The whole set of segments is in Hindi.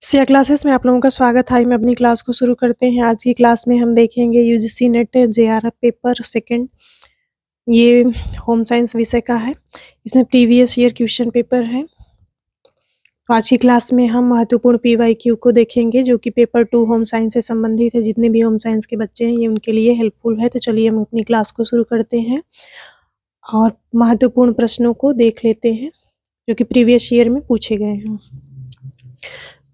सिया क्लासेस में आप लोगों का स्वागत है। आइए मैं अपनी क्लास को शुरू करते हैं। आज की क्लास में हम देखेंगे UGC net JRF paper second. ये होम साइंस विषय का है। इसमें प्रीवियस ईयर क्वेश्चन पेपर है। तो आज की क्लास में हम महत्वपूर्ण पीवाईक्यू को देखेंगे जो कि पेपर 2 होम साइंस से संबंधित है। जितने भी होम साइंस के बच्चे हैं ये उनके लिए हेल्पफुल है। तो चलिए हम अपनी क्लास को शुरू करते हैं और महत्वपूर्ण प्रश्नों को देख लेते हैं जो कि प्रीवियस ईयर में पूछे गए हैं।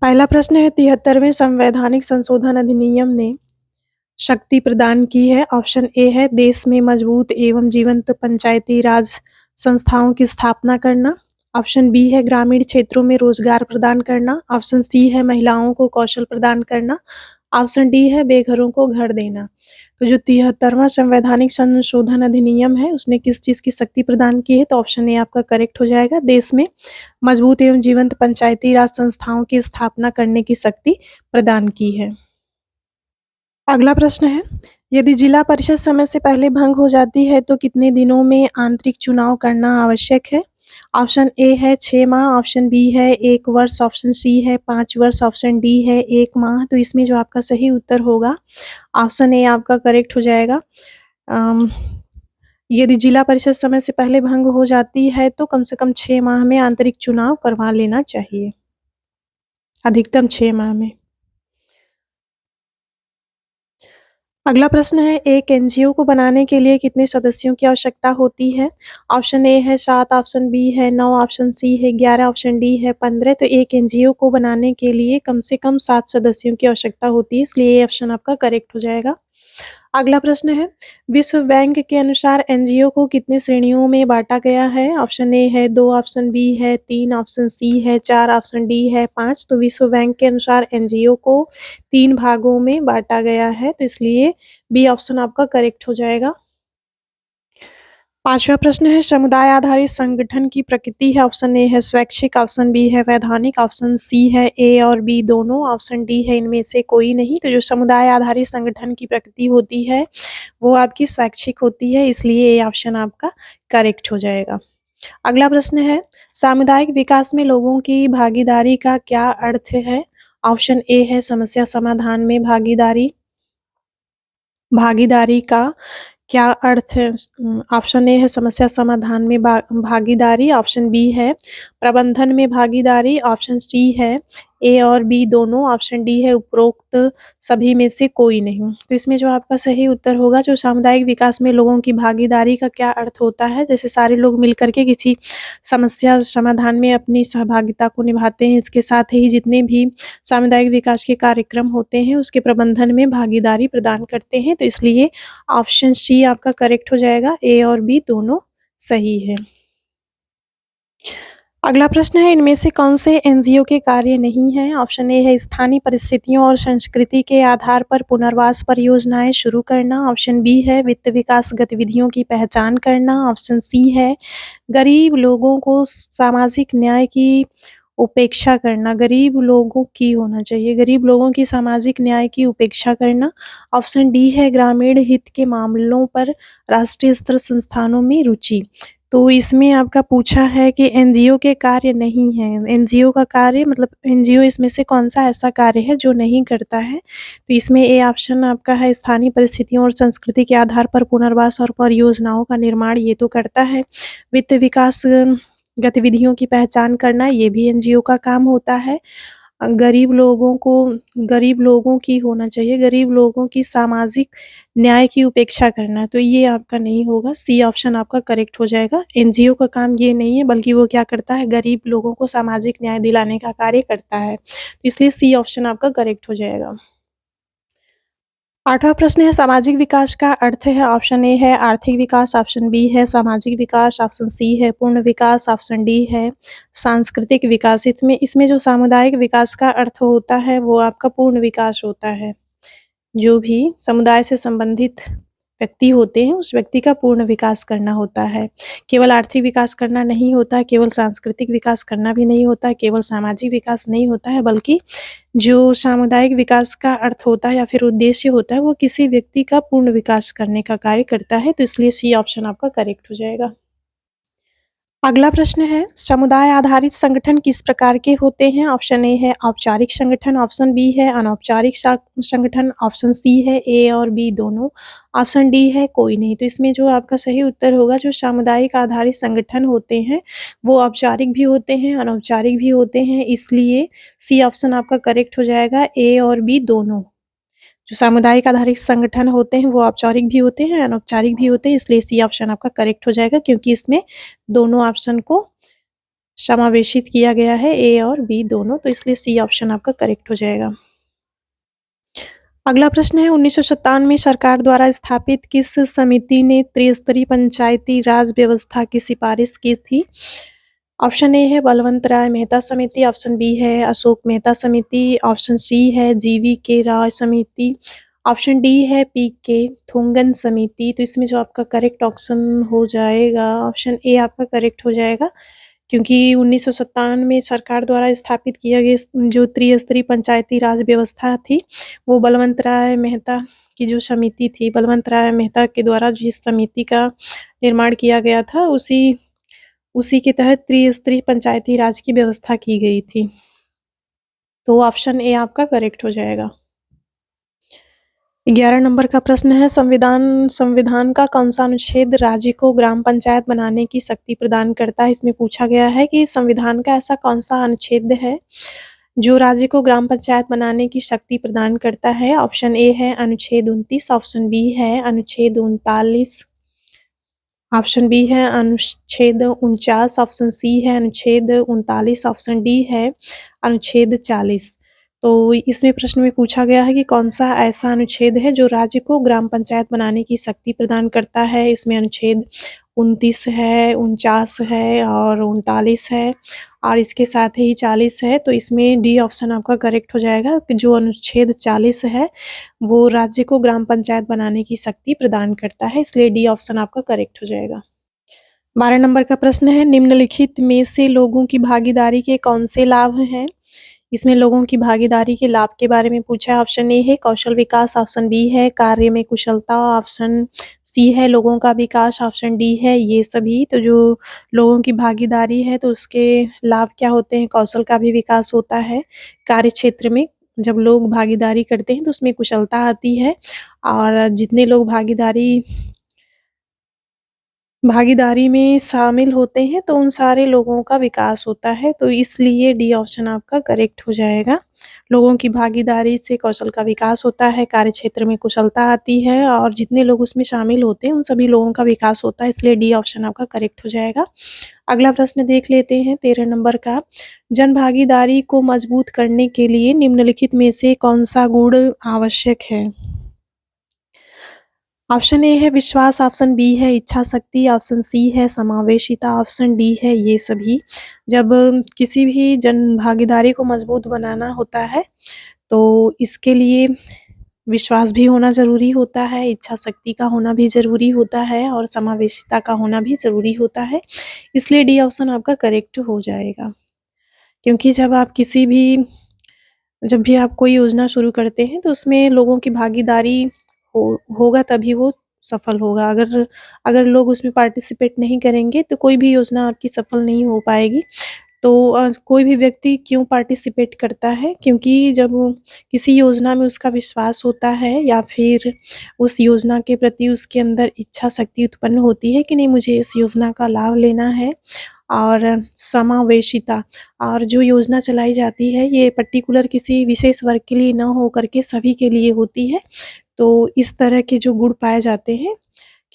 पहला प्रश्न है 73वें संवैधानिक संशोधन अधिनियम ने शक्ति प्रदान की है। ऑप्शन ए है देश में मजबूत एवं जीवंत पंचायती राज संस्थाओं की स्थापना करना। ऑप्शन बी है ग्रामीण क्षेत्रों में रोजगार प्रदान करना। ऑप्शन सी है महिलाओं को कौशल प्रदान करना। ऑप्शन डी है बेघरों को घर देना। तो जो 73वां संवैधानिक संशोधन अधिनियम है उसने किस चीज की शक्ति प्रदान की है? तो ऑप्शन ए आपका करेक्ट हो जाएगा। देश में मजबूत एवं जीवंत पंचायती राज संस्थाओं की स्थापना करने की शक्ति प्रदान की है। अगला प्रश्न है यदि जिला परिषद समय से पहले भंग हो जाती है तो कितने दिनों में आंतरिक चुनाव करना आवश्यक है? ऑप्शन ए है 6 माह। ऑप्शन बी है 1 वर्ष। ऑप्शन सी है 5 वर्ष। ऑप्शन डी है 1 माह। तो इसमें जो आपका सही उत्तर होगा ऑप्शन ए आपका करेक्ट हो जाएगा। यदि जिला परिषद समय से पहले भंग हो जाती है तो कम से कम 6 माह में आंतरिक चुनाव करवा लेना चाहिए, अधिकतम 6 माह में। अगला प्रश्न है एक एनजीओ को बनाने के लिए कितने सदस्यों की आवश्यकता होती है? ऑप्शन ए है 7। ऑप्शन बी है 9। ऑप्शन सी है 11। ऑप्शन डी है 15। तो एक एनजीओ को बनाने के लिए कम से कम 7 सदस्यों की आवश्यकता होती है, इसलिए ये ऑप्शन आपका करेक्ट हो जाएगा। अगला प्रश्न है विश्व बैंक के अनुसार एनजीओ को कितनी श्रेणियों में बांटा गया है? ऑप्शन ए है 2। ऑप्शन बी है 3। ऑप्शन सी है 4। ऑप्शन डी है 5। तो विश्व बैंक के अनुसार एनजीओ को 3 भागों में बांटा गया है, तो इसलिए बी ऑप्शन आपका करेक्ट हो जाएगा। पांचवा प्रश्न है समुदाय आधारित संगठन की प्रकृति है। ऑप्शन ए है स्वैच्छिक। ऑप्शन बी है वैधानिक। ऑप्शन सी है ए और बी दोनों। ऑप्शन डी है इनमें से कोई नहीं। तो जो समुदाय आधारित संगठन की प्रकृति होती है वो आपकी स्वैच्छिक होती है, इसलिए ए ऑप्शन आपका करेक्ट हो जाएगा। अगला प्रश्न है सामुदायिक विकास में लोगों की भागीदारी का क्या अर्थ है? ऑप्शन ए है समस्या समाधान में भागीदारी का क्या अर्थ है? ऑप्शन ए है समस्या समाधान में भागीदारी। ऑप्शन बी है प्रबंधन में भागीदारी। ऑप्शन सी है ए और बी दोनों। ऑप्शन डी है उपरोक्त सभी में से कोई नहीं। तो इसमें जो आपका सही उत्तर होगा जो सामुदायिक विकास में लोगों की भागीदारी का क्या अर्थ होता है, जैसे सारे लोग मिलकर के किसी समस्या समाधान में अपनी सहभागिता को निभाते हैं, इसके साथ ही जितने भी सामुदायिक विकास के कार्यक्रम होते हैं उसके प्रबंधन में भागीदारी प्रदान करते हैं। तो इसलिए ऑप्शन सी आपका करेक्ट हो जाएगा। ए और बी दोनों सही है। अगला प्रश्न है इनमें से कौन से एनजीओ के कार्य नहीं है? ऑप्शन ए है स्थानीय परिस्थितियों और संस्कृति के आधार पर पुनर्वास परियोजनाएं शुरू करना। ऑप्शन बी है वित्त विकास गतिविधियों की पहचान करना। ऑप्शन सी है गरीब लोगों को सामाजिक न्याय की उपेक्षा करना। गरीब लोगों की होना चाहिए, गरीब लोगों की सामाजिक न्याय की उपेक्षा करना। ऑप्शन डी है ग्रामीण हित के मामलों पर राष्ट्रीय स्तर संस्थानों में रुचि। तो इसमें आपका पूछा है कि एनजीओ के कार्य नहीं है। एनजीओ का कार्य मतलब एनजीओ इसमें से कौन सा ऐसा कार्य है जो नहीं करता है? तो इसमें ए ऑप्शन आपका है स्थानीय परिस्थितियों और संस्कृति के आधार पर पुनर्वास और परियोजनाओं का निर्माण, ये तो करता है। वित्त विकास गतिविधियों की पहचान करना, ये भी एनजीओ का काम होता है। गरीब लोगों की होना चाहिए, गरीब लोगों की सामाजिक न्याय की उपेक्षा करना, तो ये आपका नहीं होगा। सी ऑप्शन आपका करेक्ट हो जाएगा। एनजीओ का काम ये नहीं है बल्कि वो क्या करता है, गरीब लोगों को सामाजिक न्याय दिलाने का कार्य करता है, इसलिए सी ऑप्शन आपका करेक्ट हो जाएगा। आठवां प्रश्न है सामाजिक विकास का अर्थ है। ऑप्शन ए है आर्थिक विकास। ऑप्शन बी है सामाजिक विकास। ऑप्शन सी है पूर्ण विकास। ऑप्शन डी है सांस्कृतिक विकास। इसमें जो सामुदायिक विकास का अर्थ होता है वो आपका पूर्ण विकास होता है। जो भी समुदाय से संबंधित व्यक्ति होते हैं उस व्यक्ति का पूर्ण विकास करना होता है। केवल आर्थिक विकास करना नहीं होता, केवल सांस्कृतिक विकास करना भी नहीं होता, केवल सामाजिक विकास नहीं होता है, बल्कि जो सामुदायिक विकास का अर्थ होता है या फिर उद्देश्य होता है वो किसी व्यक्ति का पूर्ण विकास करने का कार्य करता है, तो इसलिए सी ऑप्शन आपका करेक्ट हो जाएगा। अगला प्रश्न है, समुदाय आधारित संगठन किस प्रकार के होते हैं? ऑप्शन ए है औपचारिक संगठन, ऑप्शन बी है अनौपचारिक संगठन, ऑप्शन सी है ए और बी दोनों, ऑप्शन डी है कोई नहीं। तो इसमें जो आपका सही उत्तर होगा, जो सामुदायिक आधारित संगठन होते हैं, वो औपचारिक भी होते हैं, अनौपचारिक भी होते हैं, इसलिए सी ऑप्शन आपका करेक्ट हो जाएगा, ए और बी दोनों। जो सामुदायिक आधारित संगठन होते हैं वो औपचारिक भी होते हैं, अनौपचारिक भी होते हैं, इसलिए सी ऑप्शन आपका करेक्ट हो जाएगा, क्योंकि इसमें दोनों ऑप्शन को समावेशित किया गया है, ए और बी दोनों, तो इसलिए सी ऑप्शन आपका करेक्ट हो जाएगा। अगला प्रश्न है, 1957 में सरकार द्वारा स्थापित किस समिति ने त्रिस्तरीय पंचायती राज व्यवस्था की सिफारिश की थी? ऑप्शन ए है बलवंत राय मेहता समिति, ऑप्शन बी है अशोक मेहता समिति, ऑप्शन सी है जीवी के राय समिति, ऑप्शन डी है पी के थुंगन समिति। तो इसमें जो आपका करेक्ट ऑप्शन हो जाएगा, ऑप्शन ए आपका करेक्ट हो जाएगा, क्योंकि 1957 में सरकार द्वारा स्थापित किया गया जो त्रिस्तरीय पंचायती राज व्यवस्था थी, वो बलवंत राय मेहता की जो समिति थी, बलवंत राय मेहता के द्वारा जिस समिति का निर्माण किया गया था, उसी के तहत त्रिस्तरीय पंचायती राज की व्यवस्था की गई थी। तो ऑप्शन ए आपका करेक्ट हो जाएगा। 11 नंबर का प्रश्न है, संविधान का कौन सा अनुच्छेद राज्य को ग्राम पंचायत बनाने की शक्ति प्रदान करता है? इसमें पूछा गया है कि संविधान का ऐसा कौन सा अनुच्छेद है जो राज्य को ग्राम पंचायत बनाने की शक्ति प्रदान करता है? ऑप्शन ए है अनुच्छेद 29, ऑप्शन बी है अनुच्छेद 39, ऑप्शन बी है अनुच्छेद 49, ऑप्शन सी है अनुच्छेद 39, ऑप्शन डी है अनुच्छेद 40। तो इसमें प्रश्न में पूछा गया है कि कौन सा ऐसा अनुच्छेद है जो राज्य को ग्राम पंचायत बनाने की शक्ति प्रदान करता है? इसमें अनुच्छेद 29 है, 49 है और 39 है, और इसके साथ ही 40 है। तो इसमें डी ऑप्शन आपका करेक्ट हो जाएगा कि जो अनुच्छेद 40 है वो राज्य को ग्राम पंचायत बनाने की शक्ति प्रदान करता है, इसलिए डी ऑप्शन आपका करेक्ट हो जाएगा। 12 नंबर का प्रश्न है, निम्नलिखित में से लोगों की भागीदारी के कौन से लाभ हैं? इसमें लोगों की भागीदारी के लाभ के बारे में पूछा है। ऑप्शन ए है कौशल विकास, ऑप्शन बी है कार्य में कुशलता, ऑप्शन सी है लोगों का विकास, ऑप्शन डी है ये सभी। तो जो लोगों की भागीदारी है तो उसके लाभ क्या होते हैं? कौशल का भी विकास होता है, कार्य क्षेत्र में जब लोग भागीदारी करते हैं तो उसमें कुशलता आती है, और जितने लोग भागीदारी में शामिल होते हैं तो उन सारे लोगों का विकास होता है, तो इसलिए डी ऑप्शन आपका करेक्ट हो जाएगा। लोगों की भागीदारी से कौशल का विकास होता है, कार्य क्षेत्र में कुशलता आती है, और जितने लोग उसमें शामिल होते हैं उन सभी लोगों का विकास होता है, इसलिए डी ऑप्शन आपका करेक्ट हो जाएगा। अगला प्रश्न देख लेते हैं 13 नंबर का, जन भागीदारी को मजबूत करने के लिए निम्नलिखित में से कौन सा गुण आवश्यक है? ऑप्शन ए है विश्वास, ऑप्शन बी है इच्छा शक्ति, ऑप्शन सी है समावेशिता, ऑप्शन डी है ये सभी। जब किसी भी जन भागीदारी को मजबूत बनाना होता है तो इसके लिए विश्वास भी होना ज़रूरी होता है, इच्छा शक्ति का होना भी ज़रूरी होता है, और समावेशिता का होना भी ज़रूरी होता है, इसलिए डी ऑप्शन आपका करेक्ट हो जाएगा। क्योंकि जब भी आप कोई योजना शुरू करते हैं तो उसमें लोगों की भागीदारी होगा तभी वो सफल होगा। अगर लोग उसमें पार्टिसिपेट नहीं करेंगे तो कोई भी योजना आपकी सफल नहीं हो पाएगी। तो कोई भी व्यक्ति क्यों पार्टिसिपेट करता है? क्योंकि जब किसी योजना में उसका विश्वास होता है या फिर उस योजना के प्रति उसके अंदर इच्छा शक्ति उत्पन्न होती है कि नहीं मुझे इस योजना का लाभ लेना है, और समावेशिता, और जो योजना चलाई जाती है ये पर्टिकुलर किसी विशेष वर्ग के लिए न हो करके सभी के लिए होती है। तो इस तरह के जो गुण पाए जाते हैं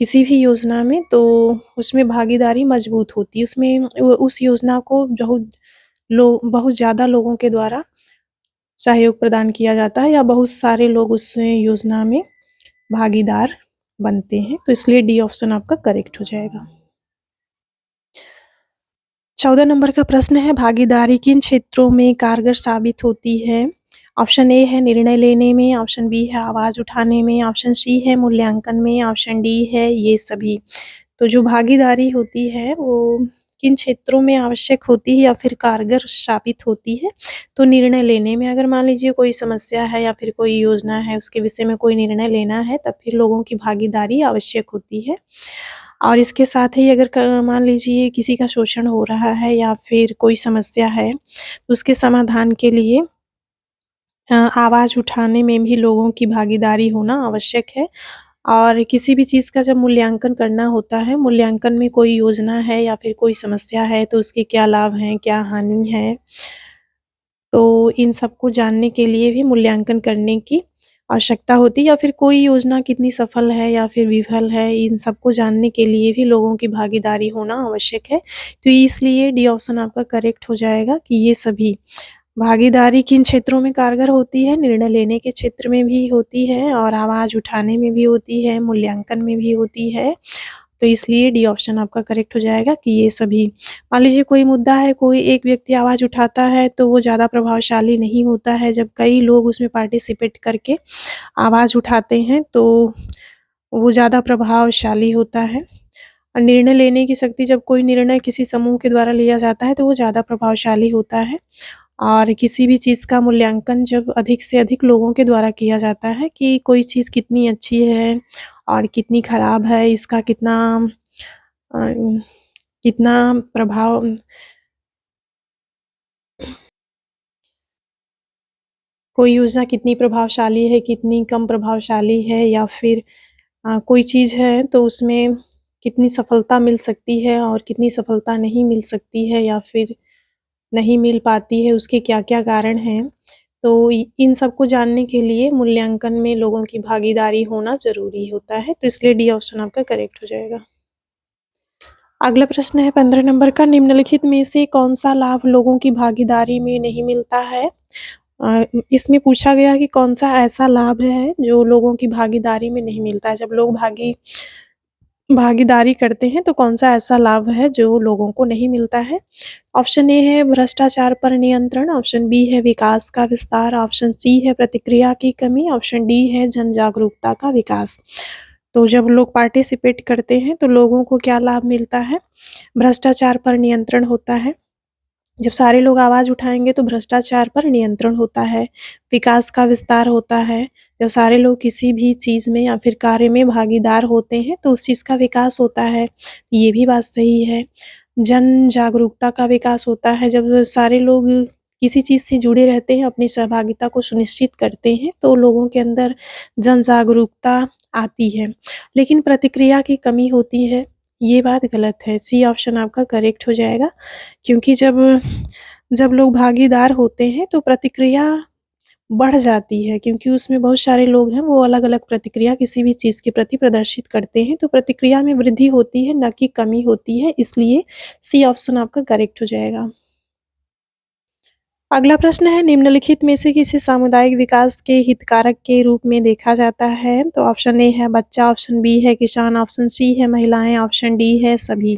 किसी भी योजना में तो उसमें भागीदारी मजबूत होती है। उसमें उस योजना को बहुत ज़्यादा लोगों के द्वारा सहयोग प्रदान किया जाता है, या बहुत सारे लोग उस योजना में भागीदार बनते हैं, तो इसलिए डी ऑप्शन आपका करेक्ट हो जाएगा। 14 नंबर का प्रश्न है, भागीदारी किन क्षेत्रों में कारगर साबित होती है? ऑप्शन ए है निर्णय लेने में, ऑप्शन बी है आवाज़ उठाने में, ऑप्शन सी है मूल्यांकन में, ऑप्शन डी है ये सभी। तो जो भागीदारी होती है वो किन क्षेत्रों में आवश्यक होती है या फिर कारगर साबित होती है? तो निर्णय लेने में, अगर मान लीजिए कोई समस्या है या फिर कोई योजना है उसके विषय में कोई निर्णय लेना है तब फिर लोगों की भागीदारी आवश्यक होती है। और इसके साथ ही अगर क मान लीजिए किसी का शोषण हो रहा है या फिर कोई समस्या है, तो उसके समाधान के लिए आवाज़ उठाने में भी लोगों की भागीदारी होना आवश्यक है। और किसी भी चीज़ का जब मूल्यांकन करना होता है, मूल्यांकन में कोई योजना है या फिर कोई समस्या है, तो उसके क्या लाभ हैं, क्या हानि है, तो इन सबको जानने के लिए भी मूल्यांकन करने की आवश्यकता होती है, या फिर कोई योजना कितनी सफल है या फिर विफल है, इन सबको जानने के लिए भी लोगों की भागीदारी होना आवश्यक है। तो इसलिए डी ऑप्शन आपका करेक्ट हो जाएगा कि ये सभी भागीदारी किन क्षेत्रों में कारगर होती है? निर्णय लेने के क्षेत्र में भी होती है और आवाज़ उठाने में भी होती है, मूल्यांकन में भी होती है। तो इसलिए डी ऑप्शन आपका करेक्ट हो जाएगा कि ये सभी। मान लीजिए कोई मुद्दा है, कोई एक व्यक्ति आवाज़ उठाता है, तो वो ज़्यादा प्रभावशाली नहीं होता है। जब कई लोग उसमें पार्टिसिपेट करके आवाज़ उठाते हैं, तो वो ज़्यादा प्रभावशाली होता है। और निर्णय लेने की शक्ति, जब कोई निर्णय किसी समूह के द्वारा लिया जाता है, तो वो ज़्यादा प्रभावशाली होता है। और किसी भी चीज़ का मूल्यांकन जब अधिक से अधिक लोगों के द्वारा किया जाता है कि कोई चीज़ कितनी अच्छी है और कितनी खराब है, इसका कितना अ, कितना प्रभाव, कोई योजना कितनी प्रभावशाली है, कितनी कम प्रभावशाली है, या फिर कोई चीज़ है तो उसमें कितनी सफलता मिल सकती है और कितनी सफलता नहीं मिल सकती है, या फिर नहीं मिल पाती है, उसके क्या-क्या कारण हैं। तो इ इन सबको जानने के लिए मूल्यांकन में लोगों की भागीदारी होना ज़रूरी होता है, तो इसलिए डी ऑप्शन आपका करेक्ट हो जाएगा। अगला प्रश्न है 15 नंबर का, निम्नलिखित में से कौन-सा लाभ लोगों की भागीदारी में नहीं मिलता है? इसमें पूछा गया कि कौन-सा ऐसा लाभ है जो लोगों की भागीदारी में नहीं मिलता है? जब लोग भागीदारी करते हैं तो कौन-सा ऐसा लाभ है जो लोगों को नहीं मिलता है? ऑप्शन ए है भ्रष्टाचार पर नियंत्रण, ऑप्शन बी है विकास का विस्तार, ऑप्शन सी है प्रतिक्रिया की कमी, ऑप्शन डी है जन जागरूकता का विकास। तो जब लोग पार्टिसिपेट करते हैं तो लोगों को क्या लाभ मिलता है? भ्रष्टाचार पर नियंत्रण होता है। जब सारे लोग आवाज़ उठाएँगे तो भ्रष्टाचार पर नियंत्रण होता है, विकास का विस्तार होता है। जब सारे लोग किसी भी चीज़ में या फिर कार्य में भागीदार होते हैं तो उस चीज़ का विकास होता है, ये भी बात सही है। जन जागरूकता का विकास होता है, जब सारे लोग किसी चीज़ से जुड़े रहते हैं, अपनी सहभागिता को सुनिश्चित करते हैं, तो लोगों के अंदर जन जागरूकता आती है। लेकिन प्रतिक्रिया की कमी होती है, ये बात गलत है। सी ऑप्शन आपका करेक्ट हो जाएगा, क्योंकि जब जब लोग भागीदार होते हैं तो प्रतिक्रिया बढ़ जाती है, क्योंकि उसमें बहुत सारे लोग हैं, वो अलग-अलग प्रतिक्रिया किसी भी चीज़ के प्रति प्रदर्शित करते हैं, तो प्रतिक्रिया में वृद्धि होती है, ना कि कमी होती है, इसलिए सी ऑप्शन आपका करेक्ट हो जाएगा। अगला प्रश्न है, निम्नलिखित में से किसे सामुदायिक विकास के हितकारक के रूप में देखा जाता है? तो ऑप्शन ए है बच्चा, ऑप्शन बी है किसान, ऑप्शन सी है महिलाएँ, ऑप्शन डी है सभी।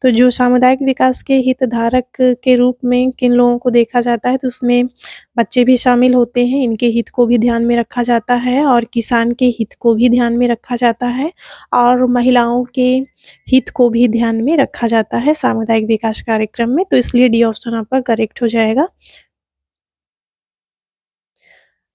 तो जो सामुदायिक विकास के हितधारक के रूप में किन लोगों को देखा जाता है, तो उसमें बच्चे भी शामिल होते हैं, इनके हित को भी ध्यान में रखा जाता है, और किसान के हित को भी ध्यान में रखा जाता है, और महिलाओं के हित को भी ध्यान में रखा जाता है सामुदायिक विकास कार्यक्रम में, तो इसलिए डी ऑप्शन आपका करेक्ट हो जाएगा।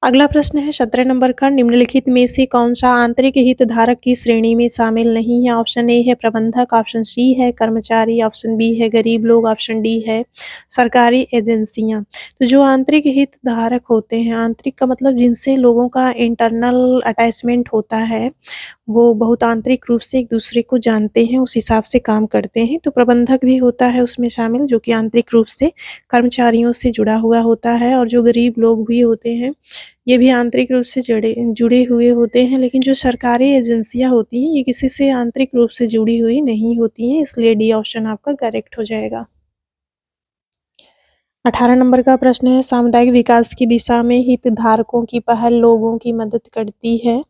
अगला प्रश्न है 17 नंबर का, निम्नलिखित में से कौन-सा आंतरिक हितधारक की श्रेणी में शामिल नहीं है? ऑप्शन ए है प्रबंधक, ऑप्शन सी है कर्मचारी, ऑप्शन बी है गरीब लोग, ऑप्शन डी है सरकारी एजेंसियाँ। तो जो आंतरिक हितधारक होते हैं, आंतरिक का मतलब जिनसे लोगों का इंटरनल अटैचमेंट होता है, वो बहुत आंतरिक रूप से एक-दूसरे को जानते हैं, उस हिसाब से काम करते हैं, तो प्रबंधक भी होता है उसमें शामिल, जो कि आंतरिक रूप से कर्मचारियों से जुड़ा हुआ होता है, और जो गरीब लोग भी होते हैं, ये भी आंतरिक रूप से जुड़े हुए होते हैं, लेकिन जो सरकारी एजेंसियाँ होती हैं, ये किसी से आंतरिक रूप से जुड़ी हुई नहीं होती हैं, इसलिए डी ऑप्शन आपका करेक्ट हो जाएगा। 18 नंबर का प्रश्न है, सामुदायिक विकास की दिशा में हितधारकों की पहल लोगों की मदद करती है।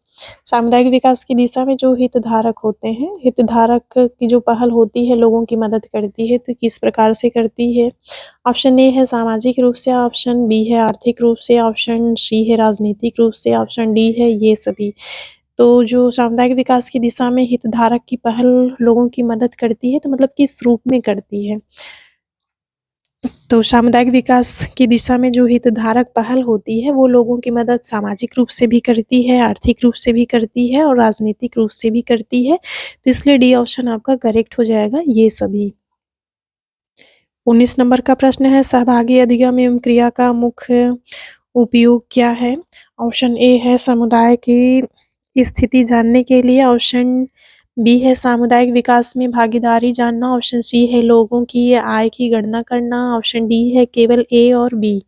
सामुदायिक विकास की दिशा में जो हितधारक होते हैं, हितधारक की जो पहल होती है लोगों की मदद करती है, तो किस प्रकार से करती है? ऑप्शन ए है सामाजिक रूप से, ऑप्शन बी है आर्थिक रूप से, ऑप्शन सी है राजनीतिक रूप से, ऑप्शन डी है ये सभी। तो जो सामुदायिक विकास की दिशा में हितधारक की पहल लोगों की मदद करती है, तो मतलब किस रूप में करती है? तो सामुदायिक विकास की दिशा में जो हितधारक पहल होती है, वो लोगों की मदद सामाजिक रूप से भी करती है, आर्थिक रूप से भी करती है और राजनीतिक रूप से भी करती है। तो इसलिए डी ऑप्शन आपका करेक्ट हो जाएगा, ये सभी। 19 नंबर का प्रश्न है, सहभागी अधिगम एवं क्रिया का मुख्य उपयोग क्या है? ऑप्शन ए है समुदाय की स्थिति जानने के लिए, ऑप्शन बी है सामुदायिक विकास में भागीदारी जानना, ऑप्शन सी है लोगों की आय की गणना करना, ऑप्शन डी है केवल ए और बी।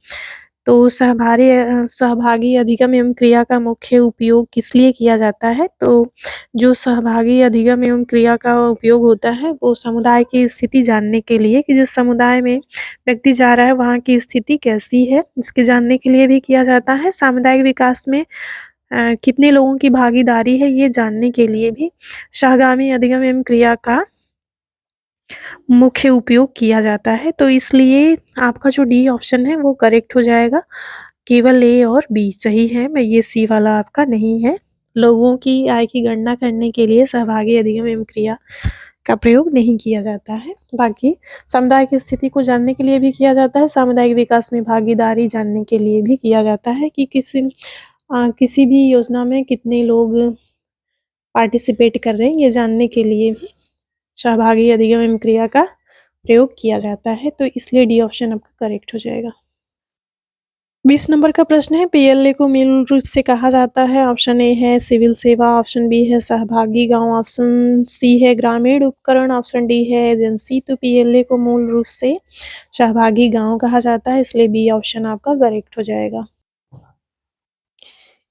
तो सहभागी अधिगम एवं क्रिया का मुख्य उपयोग किस लिए किया जाता है? तो जो सहभागी अधिगम एवं क्रिया का उपयोग होता है, वो समुदाय की स्थिति जानने के लिए कि जिस समुदाय में व्यक्ति जा रहा है, वहाँ की स्थिति कैसी है, इसके जानने के लिए भी किया जाता है। सामुदायिक विकास में कितने लोगों की भागीदारी है, ये जानने के लिए भी सहगामी अधिगम एवं क्रिया का मुख्य उपयोग किया जाता है। तो इसलिए आपका जो डी ऑप्शन है वो करेक्ट हो जाएगा। केवल ए और बी सही है, मैं ये सी वाला आपका नहीं है। लोगों की आय की गणना करने के लिए सहभागी अधिगम एवं क्रिया का प्रयोग नहीं किया जाता है। बाकी समुदाय की स्थिति को जानने के लिए भी किया जाता है, सामुदायिक विकास में भागीदारी जानने के लिए भी किया जाता है कि किसी भी योजना में कितने लोग पार्टिसिपेट कर रहे हैं, ये जानने के लिए भी सहभागी अधिगम एवं क्रिया का प्रयोग किया जाता है। तो इसलिए डी ऑप्शन आपका करेक्ट हो जाएगा। 20 नंबर का प्रश्न है, पीएलए को मूल रूप से कहा जाता है। ऑप्शन ए है सिविल सेवा, ऑप्शन बी है सहभागी गांव, ऑप्शन सी है ग्रामीण उपकरण, ऑप्शन डी है एजेंसी। तो पीएलए को मूल रूप से सहभागी गांव कहा जाता है, इसलिए बी ऑप्शन आपका करेक्ट हो जाएगा।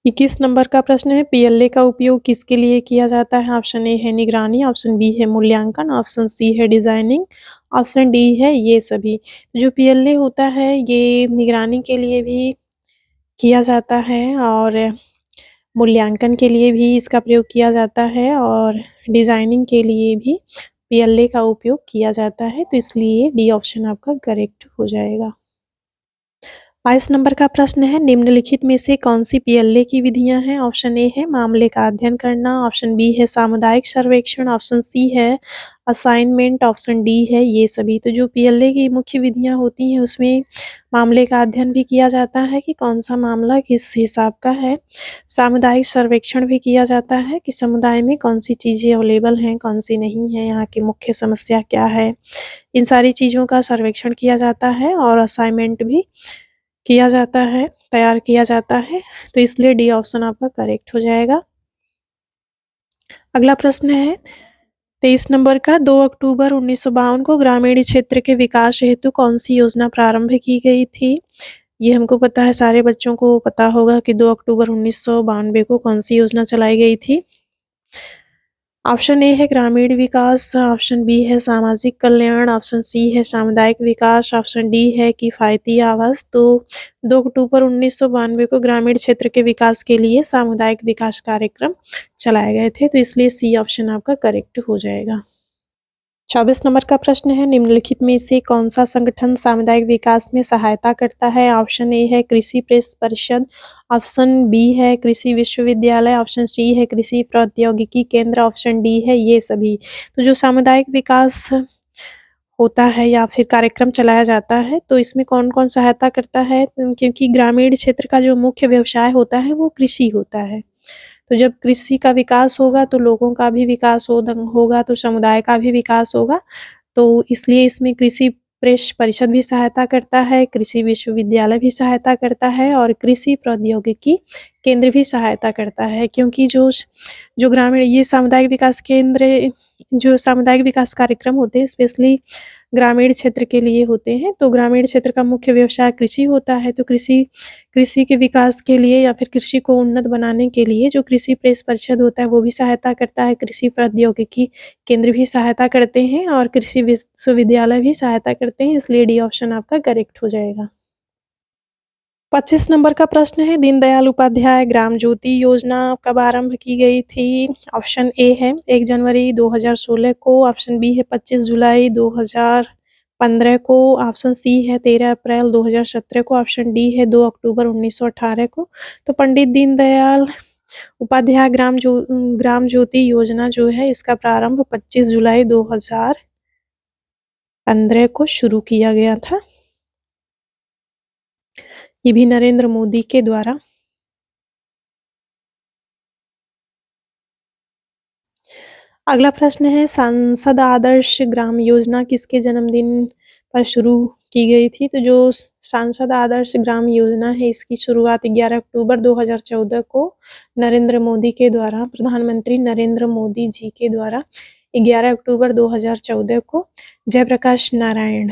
21 नंबर का प्रश्न है, पीएलए का उपयोग किसके लिए किया जाता है? ऑप्शन ए है निगरानी, ऑप्शन बी है मूल्यांकन, ऑप्शन सी है डिजाइनिंग, ऑप्शन डी है ये सभी। जो पीएलए होता है ये निगरानी के लिए भी किया जाता है और मूल्यांकन के लिए भी इसका प्रयोग किया जाता है और डिजाइनिंग के लिए भी पीएलए का उपयोग किया जाता है। तो इसलिए डी ऑप्शन आपका करेक्ट हो जाएगा। 22 नंबर का प्रश्न है, निम्नलिखित में से कौन सी पीएलए की विधियां हैं? ऑप्शन ए है मामले का अध्ययन करना, ऑप्शन बी है सामुदायिक सर्वेक्षण, ऑप्शन सी है असाइनमेंट, ऑप्शन डी है ये सभी। तो जो पीएलए की मुख्य विधियां होती हैं उसमें मामले का अध्ययन भी किया जाता है कि कौन सा मामला किस हिसाब का है, सामुदायिक सर्वेक्षण भी किया जाता है कि समुदाय में कौन सी चीज़ें अवेलेबल हैं, कौन सी नहीं है, यहाँ की मुख्य समस्या क्या है, इन सारी चीज़ों का सर्वेक्षण किया जाता है और असाइनमेंट भी किया जाता है, तैयार किया जाता है। तो इसलिए डी ऑप्शन आपका करेक्ट हो जाएगा। अगला प्रश्न है 23 नंबर का, 2 अक्टूबर 1952 को ग्रामीण क्षेत्र के विकास हेतु कौन सी योजना प्रारंभ की गई थी? ये हमको पता है, सारे बच्चों को पता होगा कि 2 अक्टूबर 1992 को कौन सी योजना चलाई गई थी। ऑप्शन ए है ग्रामीण विकास, ऑप्शन बी है सामाजिक कल्याण, ऑप्शन सी है सामुदायिक विकास, ऑप्शन डी है किफायती आवास। तो 2 अक्टूबर 1992 को ग्रामीण क्षेत्र के विकास के लिए सामुदायिक विकास कार्यक्रम चलाए गए थे, तो इसलिए सी ऑप्शन आपका करेक्ट हो जाएगा। 24 नंबर का प्रश्न है, निम्नलिखित में से कौन सा संगठन सामुदायिक विकास में सहायता करता है? ऑप्शन ए है कृषि प्रेस परिषद, ऑप्शन बी है कृषि विश्वविद्यालय, ऑप्शन सी है कृषि प्रौद्योगिकी केंद्र, ऑप्शन डी है ये सभी। तो जो सामुदायिक विकास होता है या फिर कार्यक्रम चलाया जाता है, तो इसमें कौन कौन सहायता करता है? क्योंकि ग्रामीण क्षेत्र का जो मुख्य व्यवसाय होता है वो कृषि होता है। तो जब कृषि का विकास होगा तो लोगों का भी विकास होगा, तो समुदाय का भी विकास होगा। तो इसलिए इसमें कृषि प्रेस परिषद भी सहायता करता है, कृषि विश्वविद्यालय भी सहायता करता है और कृषि प्रौद्योगिकी केंद्र भी सहायता करता है। क्योंकि जो ग्रामीण ये सामुदायिक विकास केंद्र, जो सामुदायिक विकास कार्यक्रम होते हैं स्पेशली ग्रामीण क्षेत्र के लिए होते हैं। तो ग्रामीण क्षेत्र का मुख्य व्यवसाय कृषि होता है, तो कृषि के विकास के लिए या फिर कृषि को उन्नत बनाने के लिए जो कृषि प्रेस परिषद होता है वो भी सहायता करता है, कृषि प्रौद्योगिकी केंद्र भी सहायता करते हैं और कृषि विश्वविद्यालय भी सहायता करते हैं, इसलिए डी ऑप्शन आपका करेक्ट हो जाएगा। 25 नंबर का प्रश्न है, दीनदयाल उपाध्याय ग्राम ज्योति योजना कब आरंभ की गई थी? ऑप्शन ए है 1 जनवरी 2016 को, ऑप्शन बी है 25 जुलाई 2015 को, ऑप्शन सी है 13 अप्रैल 2017 को, ऑप्शन डी है 2 अक्टूबर 1918 को। तो पंडित दीनदयाल उपाध्याय ग्राम ज्योति योजना जो है इसका प्रारंभ 25 जुलाई 2015 को शुरू किया गया था। ये भी नरेंद्र मोदी के द्वारा। अगला प्रश्न है, सांसद आदर्श ग्राम योजना किसके जन्मदिन पर शुरू की गई थी? तो जो सांसद आदर्श ग्राम योजना है, इसकी शुरुआत 11 अक्टूबर 2014 को नरेंद्र मोदी के द्वारा, प्रधानमंत्री नरेंद्र मोदी जी के द्वारा 11 अक्टूबर 2014 को जयप्रकाश नारायण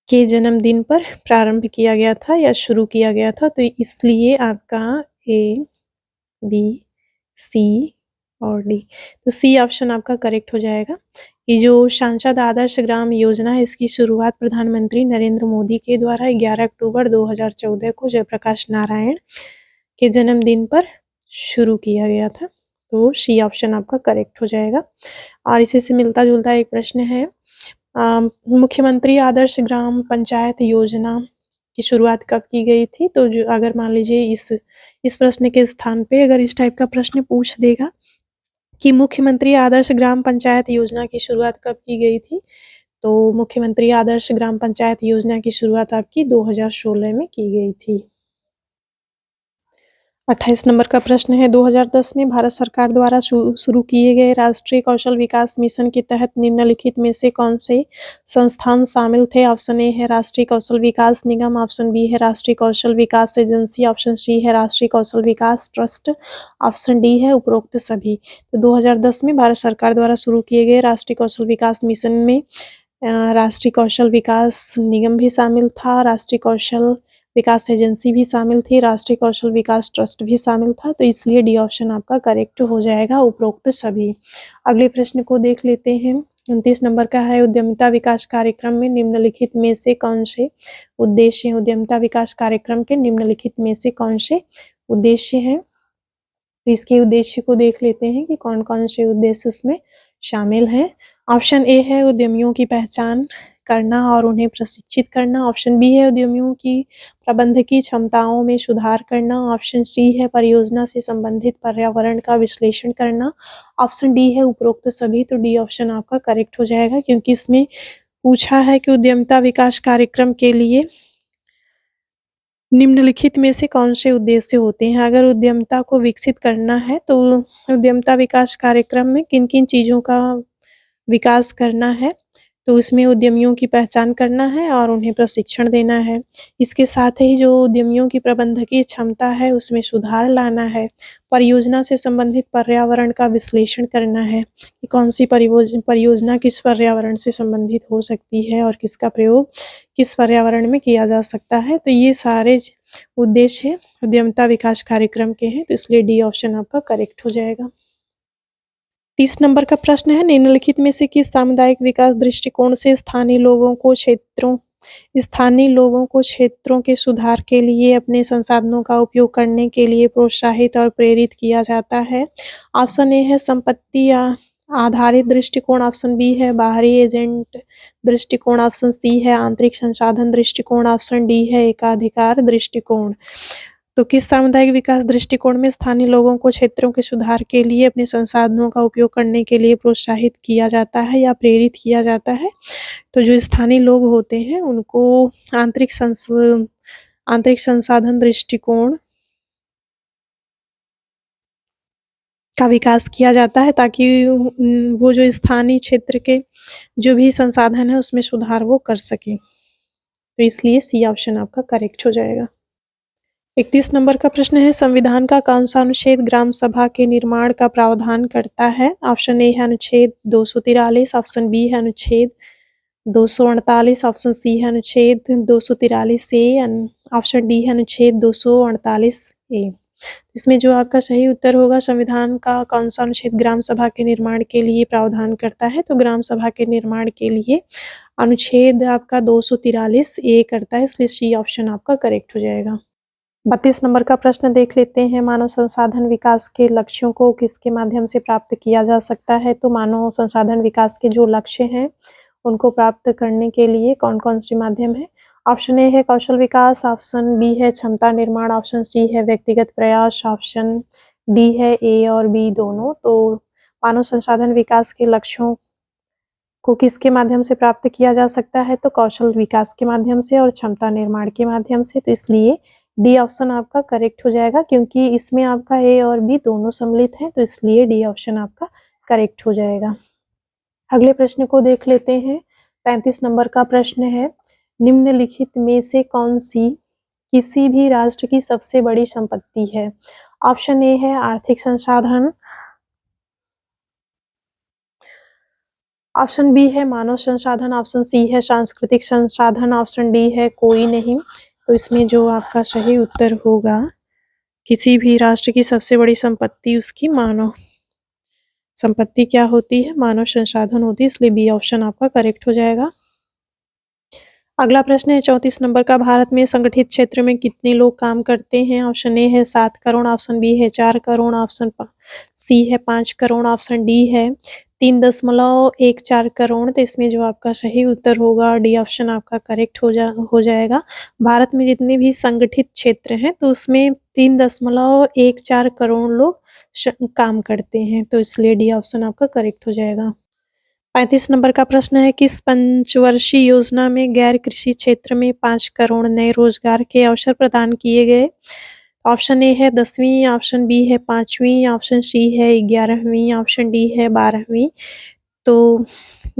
के जन्मदिन पर प्रारंभ किया गया था या शुरू किया गया था। तो इसलिए आपका ए, बी, सी और डी, तो सी ऑप्शन आपका करेक्ट हो जाएगा। ये जो सांसद आदर्श ग्राम योजना है, इसकी शुरुआत प्रधानमंत्री नरेंद्र मोदी के द्वारा 11 अक्टूबर 2014 को जयप्रकाश नारायण के जन्मदिन पर शुरू किया गया था। तो सी ऑप्शन आपका करेक्ट हो जाएगा। और इसी से मिलता जुलता एक प्रश्न है, मुख्यमंत्री आदर्श ग्राम पंचायत योजना की शुरुआत कब की गई थी? तो जो अगर मान लीजिए इस प्रश्न के स्थान पे अगर इस टाइप का प्रश्न पूछ देगा कि मुख्यमंत्री आदर्श ग्राम पंचायत योजना की शुरुआत कब की गई थी, तो मुख्यमंत्री आदर्श ग्राम पंचायत योजना की शुरुआत आपकी 2016 में की गई थी। 28 नंबर का प्रश्न है, 2010 में भारत सरकार द्वारा शुरू किए गए राष्ट्रीय कौशल विकास मिशन के तहत निम्नलिखित में से कौन से संस्थान शामिल थे? ऑप्शन ए है राष्ट्रीय कौशल विकास निगम, ऑप्शन बी है राष्ट्रीय कौशल विकास एजेंसी, ऑप्शन सी है राष्ट्रीय कौशल विकास ट्रस्ट, ऑप्शन डी है उपरोक्त सभी। तो 2010 में भारत सरकार द्वारा शुरू किए गए राष्ट्रीय कौशल विकास मिशन में राष्ट्रीय कौशल विकास निगम भी शामिल था, राष्ट्रीय कौशल विकास एजेंसी भी शामिल थी, राष्ट्रीय कौशल विकास ट्रस्ट भी शामिल था। तो इसलिए डी ऑप्शन आपका करेक्ट हो जाएगा, उपरोक्त सभी। अगले प्रश्न को देख लेते हैं। 29 नंबर का है, उद्यमिता विकास कार्यक्रम में निम्नलिखित में से कौन से उद्देश्य हैं? उद्यमिता विकास कार्यक्रम के निम्नलिखित में से कौन से उद्देश्य हैं? तो इसके उद्देश्य को देख लेते हैं कि कौन कौन से उद्देश्य इसमें शामिल हैं। ऑप्शन ए है उद्यमियों की पहचान करना और उन्हें प्रशिक्षित करना, ऑप्शन बी है उद्यमियों की प्रबंधकीय क्षमताओं में सुधार करना, ऑप्शन सी है परियोजना से संबंधित पर्यावरण का विश्लेषण करना, ऑप्शन डी है उपरोक्त सभी। तो डी ऑप्शन आपका करेक्ट हो जाएगा, क्योंकि इसमें पूछा है कि उद्यमिता विकास कार्यक्रम के लिए निम्नलिखित में से कौन से उद्देश्य होते हैं? अगर उद्यमिता को विकसित करना है तो उद्यमिता विकास कार्यक्रम में किन किन चीज़ों का विकास करना है? तो इसमें उद्यमियों की पहचान करना है और उन्हें प्रशिक्षण देना है। इसके साथ ही जो उद्यमियों की प्रबंधकीय क्षमता है उसमें सुधार लाना है, परियोजना से संबंधित पर्यावरण का विश्लेषण करना है कि कौन सी परियोजना किस पर्यावरण से संबंधित हो सकती है और किसका प्रयोग किस पर्यावरण में किया जा सकता है। तो ये सारे उद्देश्य उद्यमिता विकास कार्यक्रम के हैं, तो इसलिए डी ऑप्शन आपका करेक्ट हो जाएगा। 30 नंबर का प्रश्न है, निम्नलिखित में से किस सामुदायिक विकास दृष्टिकोण से स्थानीय लोगों को क्षेत्रों के सुधार के लिए अपने संसाधनों का उपयोग करने के लिए प्रोत्साहित और प्रेरित किया जाता है? ऑप्शन ए है संपत्ति आधारित दृष्टिकोण, ऑप्शन बी है बाहरी एजेंट दृष्टिकोण, ऑप्शन सी है आंतरिक संसाधन दृष्टिकोण, ऑप्शन डी है एकाधिकार दृष्टिकोण। तो किस सामुदायिक विकास दृष्टिकोण में स्थानीय लोगों को क्षेत्रों के सुधार के लिए अपने संसाधनों का उपयोग करने के लिए प्रोत्साहित किया जाता है या प्रेरित किया जाता है? तो जो स्थानीय लोग होते हैं उनको आंतरिक संसाधन दृष्टिकोण का विकास किया जाता है, ताकि वो जो स्थानीय क्षेत्र के जो भी संसाधन है उसमें सुधार वो कर सके। तो इसलिए सी ऑप्शन आपका करेक्ट हो जाएगा। 31 नंबर का प्रश्न है, संविधान का कौन सा अनुच्छेद ग्राम सभा के निर्माण का प्रावधान करता है? ऑप्शन ए है अनुच्छेद 243, ऑप्शन बी है अनुच्छेद 248, ऑप्शन सी है अनुच्छेद 243 ए, ऑप्शन डी है अनुच्छेद 248 ए। इसमें जो आपका सही उत्तर होगा, संविधान का कौन सा अनुच्छेद ग्राम सभा के निर्माण के लिए प्रावधान करता है? तो ग्राम सभा के निर्माण के लिए अनुच्छेद आपका 243 ए करता है, इसलिए सी ऑप्शन आपका करेक्ट हो जाएगा। 32 नंबर का प्रश्न देख लेते हैं, मानव संसाधन विकास के लक्ष्यों को किसके माध्यम से प्राप्त किया जा सकता है? तो मानव संसाधन विकास के जो लक्ष्य हैं उनको प्राप्त करने के लिए कौन कौन से माध्यम है? ऑप्शन ए है कौशल विकास, ऑप्शन बी है क्षमता निर्माण, ऑप्शन सी है व्यक्तिगत प्रयास, ऑप्शन डी है ए और बी दोनों। तो मानव संसाधन विकास के लक्ष्यों को किसके माध्यम से प्राप्त किया जा सकता है? तो कौशल विकास के माध्यम से और क्षमता निर्माण के माध्यम से। तो इसलिए डी ऑप्शन आपका करेक्ट हो जाएगा, क्योंकि इसमें आपका ए और बी दोनों सम्मिलित हैं, तो इसलिए डी ऑप्शन आपका करेक्ट हो जाएगा। अगले प्रश्न को देख लेते हैं। 33 नंबर का प्रश्न है, निम्नलिखित में से कौन सी किसी भी राष्ट्र की सबसे बड़ी संपत्ति है? ऑप्शन ए है आर्थिक संसाधन, ऑप्शन बी है मानव संसाधन, ऑप्शन सी है सांस्कृतिक संसाधन, ऑप्शन डी है कोई नहीं। तो इसमें जो आपका सही उत्तर होगा, किसी भी राष्ट्र की सबसे बड़ी संपत्ति उसकी मानव संपत्ति क्या होती है? मानव संसाधन होती है, इसलिए बी ऑप्शन आपका करेक्ट हो जाएगा। अगला प्रश्न है 34 नंबर का, भारत में संगठित क्षेत्र में कितने लोग काम करते हैं? ऑप्शन ए है 7 करोड़, ऑप्शन बी है 4 करोड़, ऑप्शन सी है 5 करोड़, ऑप्शन डी है 3.14 करोड़। तो इसमें जो आपका सही उत्तर होगा, डी ऑप्शन आपका करेक्ट हो जाएगा। भारत में जितने भी संगठित क्षेत्र हैं तो उसमें 3.14 करोड़ लोग काम करते हैं, तो इसलिए डी ऑप्शन आपका करेक्ट हो जाएगा। 35 नंबर का प्रश्न है, किस पंचवर्षीय योजना में गैर कृषि क्षेत्र में 5 करोड़ नए रोजगार के अवसर प्रदान किए गए? ऑप्शन ए है 10वीं, ऑप्शन बी है 5वीं, ऑप्शन सी है 11वीं, ऑप्शन डी है 12वीं। तो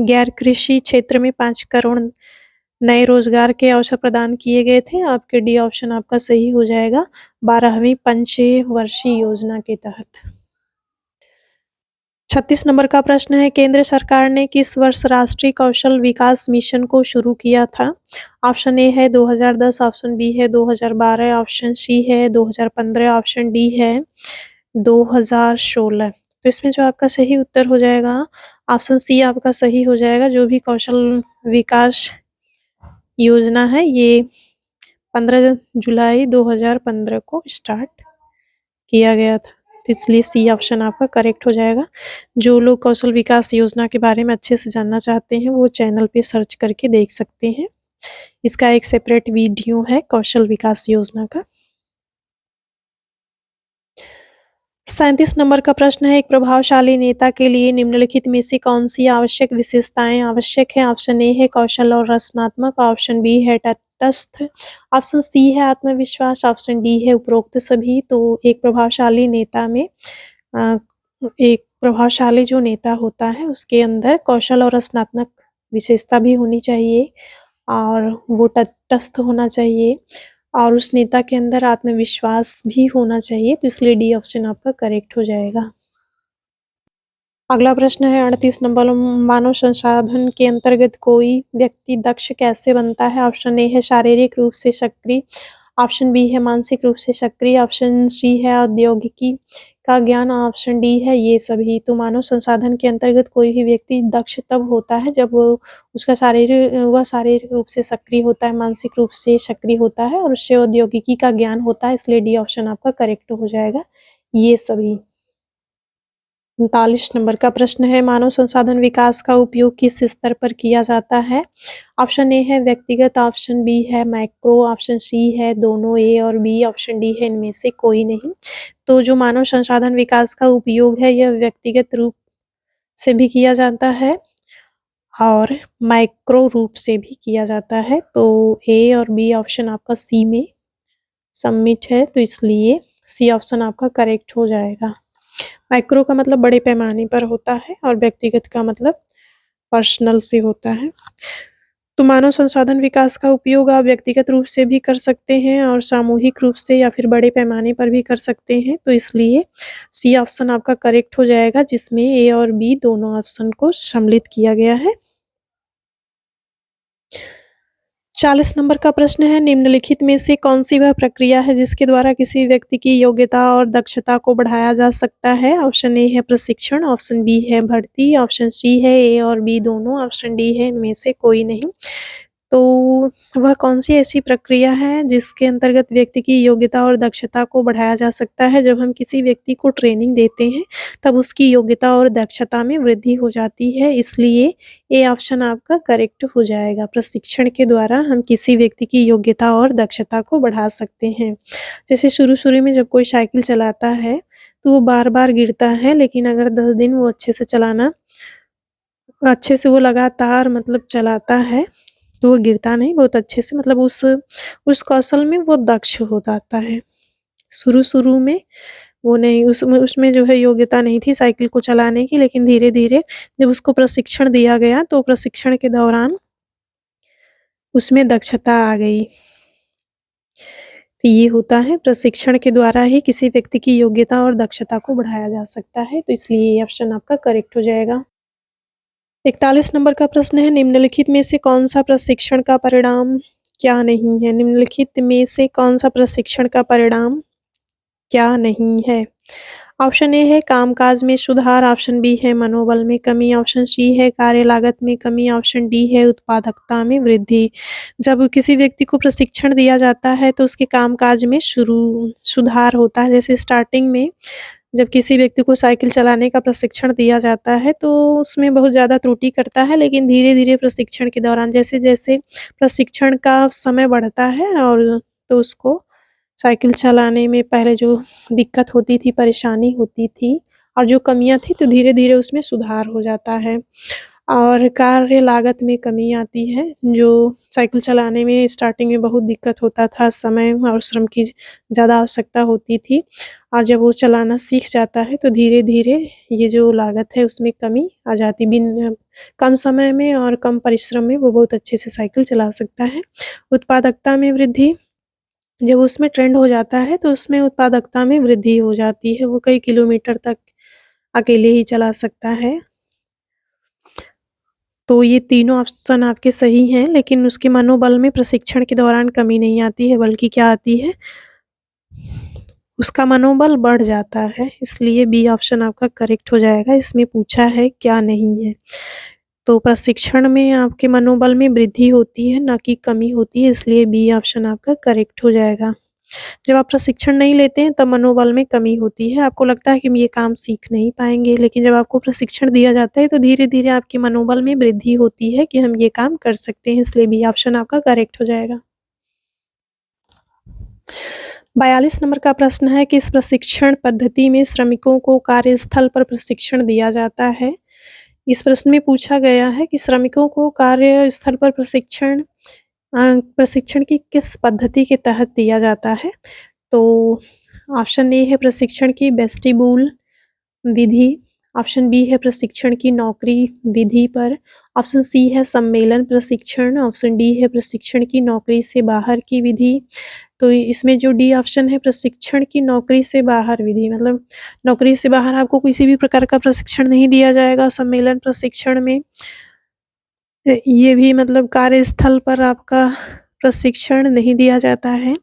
गैर कृषि क्षेत्र में 5 करोड़ नए रोजगार के अवसर प्रदान किए गए थे। आपके डी ऑप्शन आपका सही हो जाएगा, 12वीं पंचवर्षीय योजना के तहत। 36 नंबर का प्रश्न है, केंद्र सरकार ने किस वर्ष राष्ट्रीय कौशल विकास मिशन को शुरू किया था? ऑप्शन ए है 2010, ऑप्शन बी है 2012, ऑप्शन सी है 2015, ऑप्शन डी है 2016। तो इसमें जो आपका सही उत्तर हो जाएगा, ऑप्शन सी आपका सही हो जाएगा। जो भी कौशल विकास योजना है ये 15 जुलाई 2015 को स्टार्ट किया गया था, तो इसलिए सी ऑप्शन आपका करेक्ट हो जाएगा। जो लोग कौशल विकास योजना के बारे में अच्छे से जानना चाहते हैं वो चैनल पे सर्च करके देख सकते हैं, इसका एक सेपरेट वीडियो है कौशल विकास योजना का। 37 नंबर का प्रश्न है, एक प्रभावशाली नेता के लिए निम्नलिखित में से कौन सी आवश्यक विशेषताएं आवश्यक है? ऑप्शन ए है कौशल और रचनात्मक, ऑप्शन बी है तटस्थ, ऑप्शन सी है आत्मविश्वास, ऑप्शन डी है उपरोक्त सभी। तो एक प्रभावशाली नेता में एक प्रभावशाली जो नेता होता है उसके अंदर कौशल और रचनात्मक विशेषता भी होनी चाहिए और वो तटस्थ होना चाहिए और उस नेता के अंदर आत्मविश्वास भी होना चाहिए, तो इसलिए डी ऑप्शन आपका करेक्ट हो जाएगा। अगला प्रश्न है 38 नंबर, मानव संसाधन के अंतर्गत कोई व्यक्ति दक्ष कैसे बनता है? ऑप्शन ए है शारीरिक रूप से सक्रिय, ऑप्शन बी है मानसिक रूप से सक्रिय, ऑप्शन सी है औद्योगिकी का ज्ञान, ऑप्शन डी है ये सभी। तो मानव संसाधन के अंतर्गत कोई भी व्यक्ति दक्ष तब होता है जब उसका शारीरिक रूप से सक्रिय होता है, मानसिक रूप से सक्रिय होता है और उससे औद्योगिकी का ज्ञान होता है, इसलिए डी ऑप्शन आपका करेक्ट हो जाएगा, ये सभी। 39 नंबर का प्रश्न है, मानव संसाधन विकास का उपयोग किस स्तर पर किया जाता है? ऑप्शन ए है व्यक्तिगत, ऑप्शन बी है मैक्रो, ऑप्शन सी है दोनों ए और बी, ऑप्शन डी है इनमें से कोई नहीं। तो जो मानव संसाधन विकास का उपयोग है यह व्यक्तिगत रूप से भी किया जाता है और माइक्रो रूप से भी किया जाता है। तो ए और बी ऑप्शन आपका सी में सबमिट है, तो इसलिए सी ऑप्शन आपका करेक्ट हो जाएगा। माइक्रो का मतलब बड़े पैमाने पर होता है और व्यक्तिगत का मतलब पर्सनल से होता है। तो मानव संसाधन विकास का उपयोग आप व्यक्तिगत रूप से भी कर सकते हैं और सामूहिक रूप से या फिर बड़े पैमाने पर भी कर सकते हैं, तो इसलिए सी ऑप्शन आपका करेक्ट हो जाएगा, जिसमें ए और बी दोनों ऑप्शन को सम्मिलित किया गया है। 40 नंबर का प्रश्न है, निम्नलिखित में से कौन सी वह प्रक्रिया है जिसके द्वारा किसी व्यक्ति की योग्यता और दक्षता को बढ़ाया जा सकता है? ऑप्शन ए है प्रशिक्षण, ऑप्शन बी है भर्ती, ऑप्शन सी है ए और बी दोनों, ऑप्शन डी है इनमें से कोई नहीं। तो वह कौन सी ऐसी प्रक्रिया है जिसके अंतर्गत व्यक्ति की योग्यता और दक्षता को बढ़ाया जा सकता है? जब हम किसी व्यक्ति को ट्रेनिंग देते हैं तब उसकी योग्यता और दक्षता में वृद्धि हो जाती है, इसलिए ए ऑप्शन आपका करेक्ट हो जाएगा। प्रशिक्षण के द्वारा हम किसी व्यक्ति की योग्यता और दक्षता को बढ़ा सकते हैं। जैसे शुरू में जब कोई साइकिल चलाता है तो वो बार-बार गिरता है, लेकिन अगर 10 दिन वो अच्छे से चलाना अच्छे से वो लगातार मतलब चलाता है, तो वो गिरता नहीं, बहुत अच्छे से मतलब उस कौशल में वो दक्ष हो जाता है। शुरू-शुरू में वो नहीं उसमें उसमें जो है योग्यता नहीं थी साइकिल को चलाने की, लेकिन धीरे-धीरे जब उसको प्रशिक्षण दिया गया, तो प्रशिक्षण के दौरान उसमें दक्षता आ गई। तो ये होता है प्रशिक्षण के द्वारा ही किसी व्यक्ति की योग्यता और दक्षता को बढ़ाया जा सकता है, तो इसलिए ये ऑप्शन आपका करेक्ट हो जाएगा। 41 नंबर का प्रश्न है, निम्नलिखित में से कौन-सा प्रशिक्षण का परिणाम क्या नहीं है? निम्नलिखित में से कौन-सा प्रशिक्षण का परिणाम क्या नहीं है? ऑप्शन ए है कामकाज में सुधार, ऑप्शन बी है मनोबल में कमी, ऑप्शन सी है कार्य लागत में कमी, ऑप्शन डी है उत्पादकता में वृद्धि। जब किसी व्यक्ति को प्रशिक्षण दिया जाता है तो उसके कामकाज में सुधार होता है। जैसे स्टार्टिंग में जब किसी व्यक्ति को साइकिल चलाने का प्रशिक्षण दिया जाता है तो उसमें बहुत ज़्यादा त्रुटि करता है, लेकिन धीरे-धीरे प्रशिक्षण के दौरान जैसे-जैसे प्रशिक्षण का समय बढ़ता है और तो उसको साइकिल चलाने में पहले जो दिक्कत होती थी, परेशानी होती थी और जो कमियाँ थी तो धीरे-धीरे उसमें सुधार हो जाता है। और कार्य लागत में कमी आती है, जो साइकिल चलाने में स्टार्टिंग में बहुत दिक्कत होता था, समय और श्रम की ज़्यादा आवश्यकता होती थी और जब वो चलाना सीख जाता है तो धीरे-धीरे ये जो लागत है उसमें कमी आ जाती कम समय में और कम परिश्रम में वो बहुत अच्छे से साइकिल चला सकता है। उत्पादकता में वृद्धि जब उसमें ट्रेंड हो जाता है तो उसमें उत्पादकता में वृद्धि हो जाती है, वो कई किलोमीटर तक अकेले ही चला सकता है। तो ये तीनों ऑप्शन आपके सही हैं, लेकिन उसके मनोबल में प्रशिक्षण के दौरान कमी नहीं आती है, बल्कि क्या आती है, उसका मनोबल बढ़ जाता है, इसलिए बी ऑप्शन आपका करेक्ट हो जाएगा। इसमें पूछा है क्या नहीं है, तो प्रशिक्षण में आपके मनोबल में वृद्धि होती है, ना कि कमी होती है, इसलिए बी ऑप्शन आपका करेक्ट हो जाएगा। जब आप प्रशिक्षण नहीं लेते हैं तब मनोबल में कमी होती है, आपको लगता है कि हम ये काम सीख नहीं पाएँगे, लेकिन जब आपको प्रशिक्षण दिया जाता है तो धीरे-धीरे आपके मनोबल में वृद्धि होती है कि हम ये काम कर सकते हैं, इसलिए बी ऑप्शन आपका करेक्ट हो जाएगा। 42 नंबर का प्रश्न है कि इस प्रशिक्षण पद्धति में श्रमिकों को कार्यस्थल पर प्रशिक्षण दिया जाता है। इस प्रश्न में पूछा गया है कि श्रमिकों को कार्यस्थल पर प्रशिक्षण की किस पद्धति के तहत दिया जाता है? तो ऑप्शन ए है प्रशिक्षण की वेस्टिब्यूल विधि, ऑप्शन बी है प्रशिक्षण की नौकरी विधि पर, ऑप्शन सी है सम्मेलन प्रशिक्षण, ऑप्शन डी है प्रशिक्षण की नौकरी से बाहर की विधि। तो इसमें जो डी ऑप्शन है प्रशिक्षण की नौकरी से बाहर विधि, मतलब नौकरी से बाहर आपको किसी भी प्रकार का प्रशिक्षण नहीं दिया जाएगा सम्मेलन प्रशिक्षण में। ये भी मतलब कार्यस्थल पर आपका प्रशिक्षण नहीं दिया जाता है।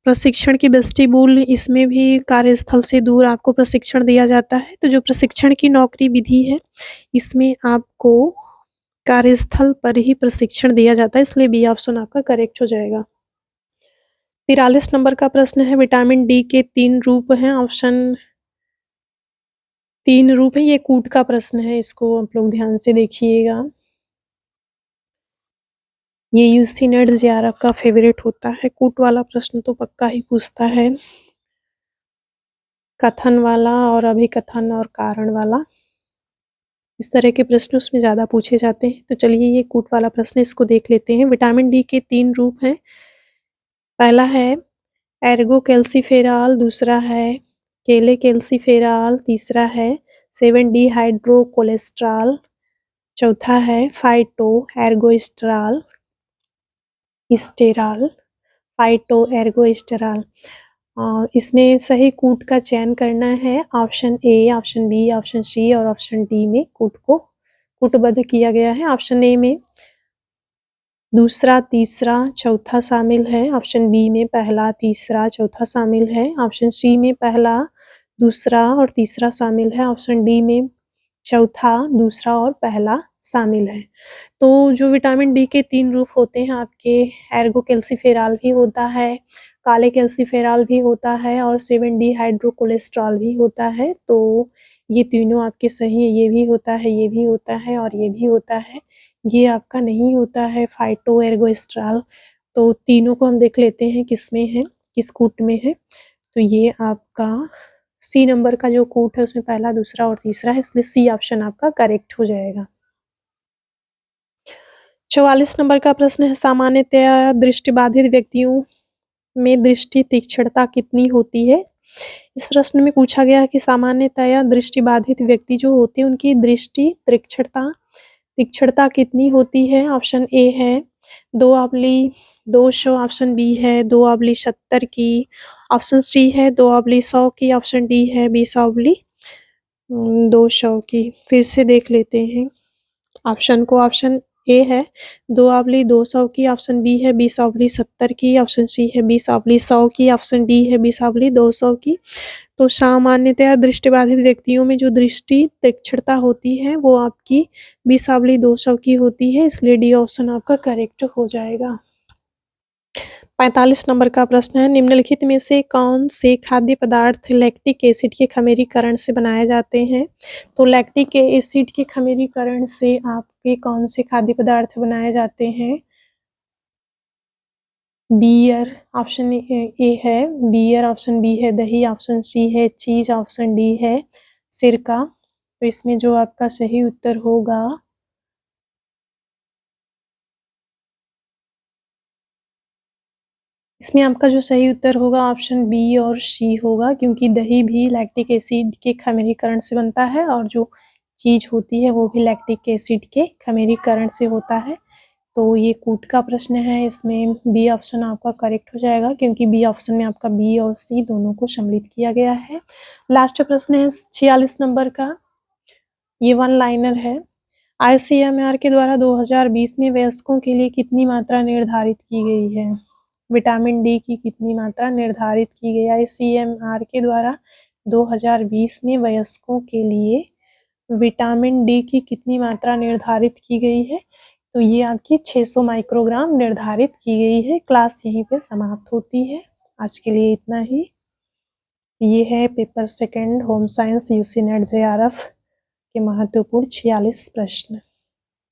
प्रशिक्षण की वेस्टिब्यूल इसमें भी कार्यस्थल से दूर आपको प्रशिक्षण दिया जाता है, तो जो प्रशिक्षण की नौकरी विधि है, इसमें आपको कार्यस्थल पर ही प्रशिक्षण दिया जाता है, इसलिए बी ऑप्शन आपका करेक्ट हो जाएगा। 43 नंबर का प्रश्न है विटामिन डी के 3 रूप हैं, ऑप्शन 3 रूप हैं, ये कूट का प्रश्न है, इसको आप लोग ध्यान से देखिएगा। ये यूजी नेट जेआरएफ का फेवरेट होता है, कूट वाला प्रश्न तो पक्का ही पूछता है। कथन वाला और अभिकथन और कारण वाला, इस तरह के प्रश्न उसमें ज़्यादा पूछे जाते हैं। तो चलिए ये कूट वाला प्रश्न इसको देख लेते हैं। विटामिन डी के 3 रूप हैं। पहला है एर्गो कैल्सीफेरॉल, दूसरा है केले कैल्सीफेरॉल, तीसरा है 7 डी हाइड्रो कोलेस्ट्रॉल, चौथा है फाइटो एर्गोस्टेरॉल फाइटो एर्गोस्टेरॉल। इसमें सही कूट का चयन करना है, option A, option B, option C और ऑप्शन डी में कूट को कूटबद्ध किया गया है। ऑप्शन ए में दूसरा, तीसरा, चौथा शामिल है, ऑप्शन बी में पहला, तीसरा, चौथा शामिल है, ऑप्शन सी में पहला, दूसरा और तीसरा शामिल है, ऑप्शन डी में चौथा, दूसरा और पहला शामिल है। तो जो विटामिन डी के 3 रूप होते हैं आपके, एर्गो कैल्सीफेरॉल भी होता है, काले कैल्सीफेरॉल भी होता है और 7 डी हाइड्रो कोलेस्ट्रॉल भी होता है। तो ये तीनों आपके सही हैं, ये भी होता है, ये भी होता है और ये भी होता है। ये आपका नहीं होता है फाइटो एर्गोस्टेरॉल। तो तीनों को हम देख लेते हैं किसमें है, किस कूट में है। तो ये आपका सी नंबर का जो कूट है उसमें पहला, दूसरा और तीसरा है, इसलिए सी ऑप्शन आपका करेक्ट हो जाएगा। 44 नंबर का प्रश्न है, सामान्यतया दृष्टिबाधित व्यक्तियों में दृष्टि तीक्ष्णता कितनी होती है? इस प्रश्न में पूछा गया है कि सामान्यतया दृष्टिबाधित व्यक्ति जो होते हैं उनकी दृष्टि तीक्ष्णता कितनी होती है? ऑप्शन ए है 2/200, ऑप्शन बी है 2/70 की, ऑप्शन सी है 2/100 की, ऑप्शन डी है 20/200 की। फिर से देख लेते हैं ऑप्शन को। ऑप्शन ए है 2/200 की, ऑप्शन बी है 20/70 की, ऑप्शन सी है 20/100 की, ऑप्शन डी है 20/200 की। तो सामान्यतया दृष्टिबाधित व्यक्तियों में जो दृष्टि तीक्ष्णता होती है वो आपकी 20/200 की होती है, इसलिए डी ऑप्शन आपका करेक्ट हो जाएगा। 45 नंबर का प्रश्न है, निम्नलिखित में से कौन से खाद्य पदार्थ लैक्टिक एसिड के खमीरीकरण से बनाए जाते हैं? तो लैक्टिक एसिड के खमीरीकरण से आपके कौन से खाद्य पदार्थ बनाए जाते हैं? बियर, ऑप्शन ए है बियर, ऑप्शन बी है दही, ऑप्शन सी है चीज, ऑप्शन डी है सिरका। तो इसमें जो आपका सही उत्तर होगा इसमें आपका जो सही उत्तर होगा ऑप्शन बी और सी होगा, क्योंकि दही भी लैक्टिक एसिड के खमीरीकरण से बनता है और जो चीज होती है वो भी लैक्टिक एसिड के खमीरीकरण से होता है। तो ये कूट का प्रश्न है, इसमें बी ऑप्शन आपका करेक्ट हो जाएगा, क्योंकि बी ऑप्शन में आपका बी और सी दोनों को सम्मिलित किया गया है। लास्ट प्रश्न है 46 नंबर का, ये वन लाइनर है। आईसीएमआर के द्वारा 2020 में वयस्कों के लिए कितनी मात्रा निर्धारित की गई है? विटामिन डी की कितनी मात्रा निर्धारित की गई? आईसीएमआर के द्वारा 2020 में वयस्कों के लिए विटामिन डी की कितनी मात्रा निर्धारित की गई है? तो ये आपकी 600 माइक्रोग्राम निर्धारित की गई है। क्लास यहीं पे समाप्त होती है। आज के लिए इतना ही। ये है paper second home science UC net JRF के महत्वपूर्ण 46 प्रश्न।